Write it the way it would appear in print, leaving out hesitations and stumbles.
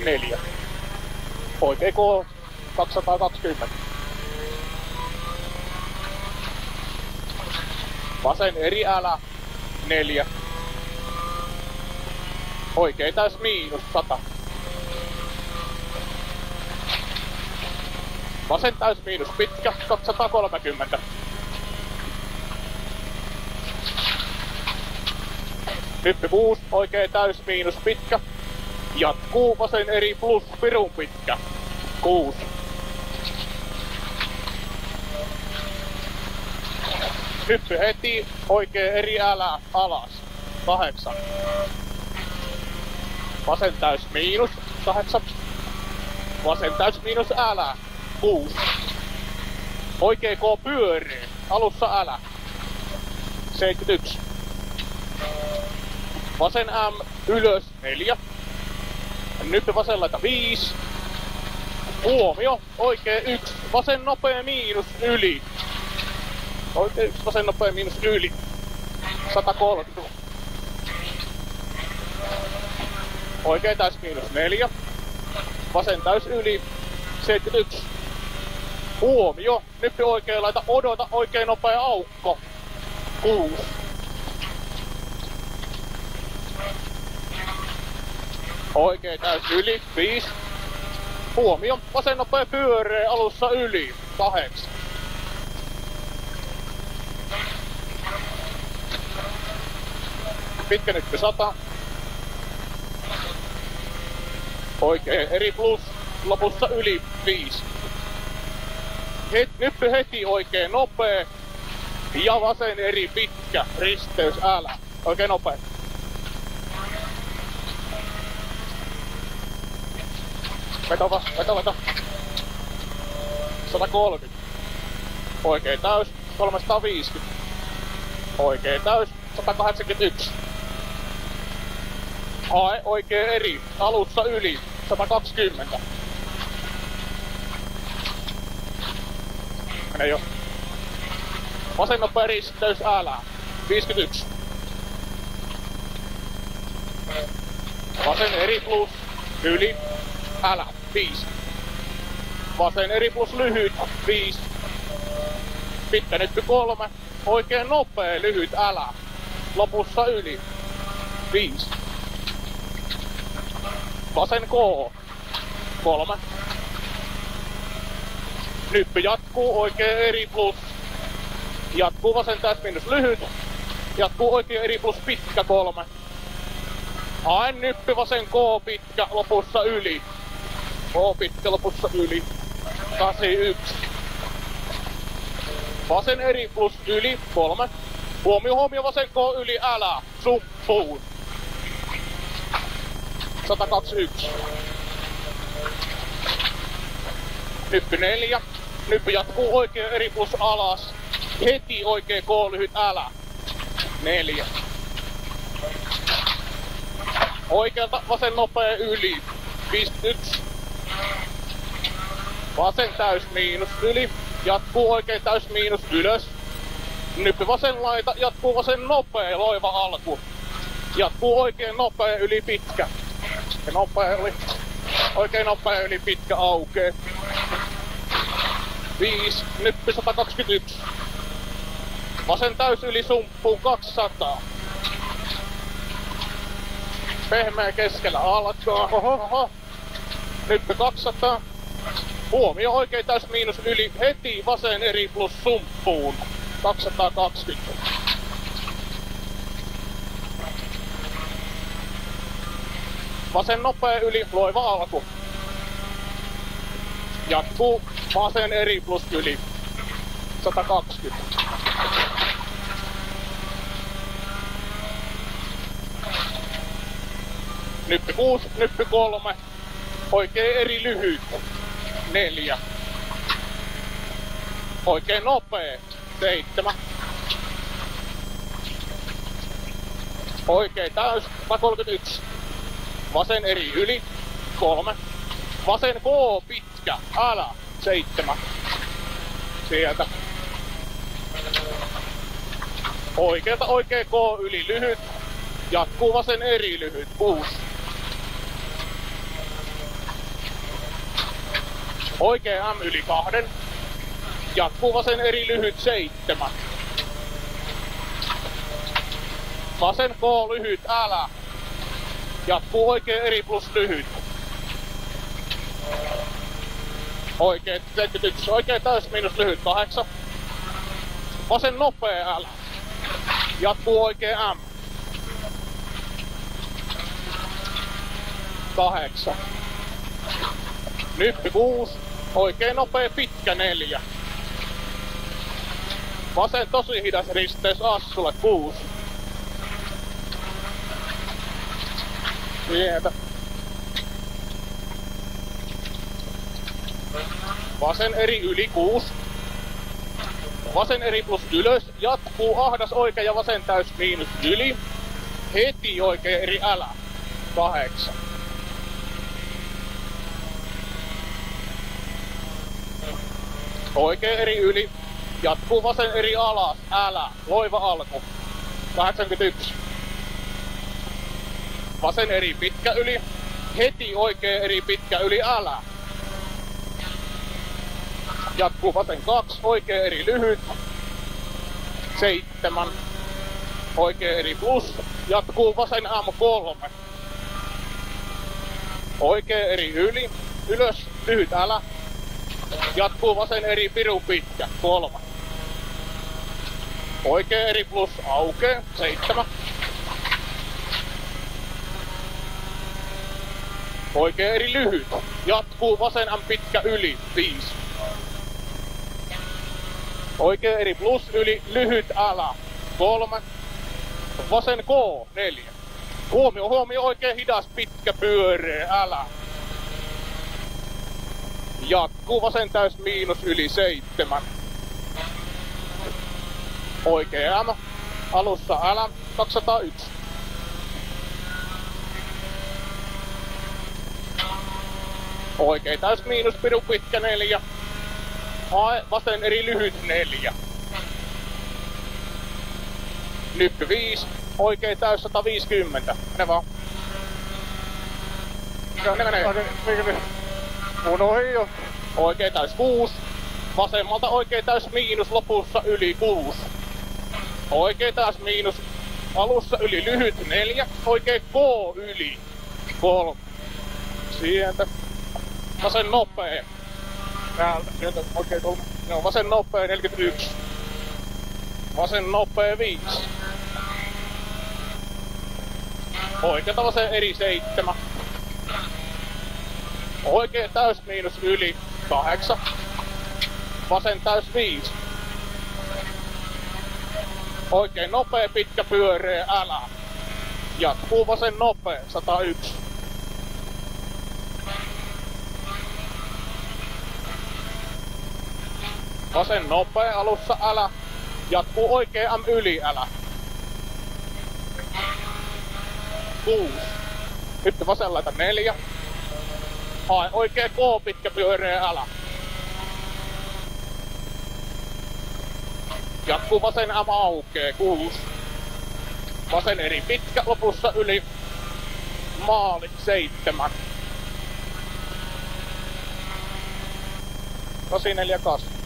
4. Oikee K 220. Vasen eri älä 4. Oikee täys miinus 100. Vasen täys miinus pitkä 230. Hyppy 6, oikee täys miinus pitkä. Jatkuu vasen eri plus pirun pitkä. 6. Hyppy heti, oikee eri älä alas. 8. Vasen täys miinus 8. Vasen täys miinus älä. 6. Oikee K pyöree. Alussa älä. 71. Vasen M ylös 4. Nyt vasen laita 5. Huomio. Oikee 1. Vasen nopea miinus yli. Oikee 1. Vasen nopea miinus yli. 130. Oikee täys miinus 4. Vasen täys yli. 71. Huomio. Nyt oikee laita odota oikein nopea aukko. 6. Oikee täys yli. 5. Huomio. Vasen nopea pyöree alussa yli. 8. Pitkä nyppy 100. Oikee eri plus. Lopussa yli 5. Nyppy heti oikein nopee. Ja vasen eri pitkä. Risteys älä. Oikein nopee. Veto. 130. Oikein täys. 350. Oikein täys. 181. Hae oikein eri. Alussa yli. 120. Mene jo. Vasen nopea risteys älä. 51. Vasen eri plus. Yli. Älä. 5. Vasen eri plus lyhyt. 5. Pitkä nyppy 3. Oikein nopea lyhyt älä. Lopussa yli. 5. Vasen K. 3. Nyppy jatkuu oikein eri plus. Jatkuu vasen täys miinus lyhyt. Jatkuu oikein eri plus pitkä 3. Hae nyppy vasen K pitkä lopussa yli. K pitkä lopussa yli. 81. Vasen eri plus yli 3. Huomio vasen K yli älä. Suppuun. 121. Nyppy 4. Nyppy jatkuu oikein eri plus alas. Heti oikein K lyhyt älä. 4. Oikealta vasen nopea yli. 51. Vasen täys miinus yli. Jatkuu oikein täys miinus ylös. Nyppy vasen laita. Jatkuu vasen nopea loiva alku. Jatkuu oikein nopea yli pitkä. Ja nopea oli. Oikein nopea yli pitkä aukee. 5. Nyppy 121. Vasen täys yli sumppuun 200. Pehmeä keskellä alkaa. Oho. Nyppy 200. Huomio oikein täys miinus yli. Heti vasen eri plus sumppuun. 220. Vasen nopea yli, loiva alku. Jatkuu vasen eri plus yli. 120. Nyppy 6, nyppy 3. Oikein eri lyhyt. 4. Oikein nopee. 7. Oikein täys. 131. Vasen eri yli. 3. Vasen K pitkä. Älä. 7. Sieltä. Oikealta oikein K yli lyhyt. Jatkuu vasen eri lyhyt. 6. Oikea M yli 2. Jatkuu vasen eri lyhyt 7. Vasen K lyhyt älä. Jatkuu oikea eri plus lyhyt. Oikea 71. Oikea täys miinus lyhyt 8. Vasen nopea älä. Jatkuu oikea M. 8. Nyppy 6. Oikein nopea pitkä 4. Vasen tosi hidas risteys Assulle 6. Sieltä. Vasen eri yli 6. Vasen eri plus ylös. Jatkuu ahdas oikea ja vasen täys miinus yli. Heti oikea eri älä. 8. Oikea eri yli. Jatkuu vasen eri alas. Älä. Loiva alku. 81. Vasen eri pitkä yli. Heti oikea eri pitkä yli. Älä. Jatkuu vasen 2. Oikea eri lyhyt. 7. Oikea eri plus. Jatkuu vasen M3. Oikea eri yli. Ylös. Lyhyt älä. Jatkuu vasen eri pirun pitkä. 3. Oikea eri plus aukee. 7. Oikea eri lyhyt. Jatkuu vasen M pitkä yli. 5. Oikea eri plus yli. Lyhyt älä. 3. Vasen K. 4. Huomio oikein hidas pitkä pyöreä älä. Jatkuu vasen täys miinus yli 7. Oikea M. Alussa älä. 201. Oikein täys miinus piru pitkä 4. Vasen eri lyhyt 4. Nyppy 5. Oikein täys 150. Mene vaan. Mene. Mun ohi jo. Oikein täys 6. Vasemmalta oikein täys miinus lopussa yli 6. Oikein täys miinus alussa yli lyhyt 4. Oikein K yli 3. Sieltä. Vasen nopee. Täältä. Sieltä oikein 3. No, vasen nopee 41. Vasen nopee 5. Oikeeta vasen eri 7. Oikea täys miinus yli 8. Vasen täys 5. Oikein nopea pitkä pyöreä älä. Jatkuu vasen nopea 101. Vasen nopea alussa älä. Jatkuu oikea M yli älä. 6. Nyt vasen laita 4. Hae oikea K pitkä pyöreä älä. Jatkuu vasen M aukee 6. Vasen eri pitkä lopussa yli. Maali 7. 848.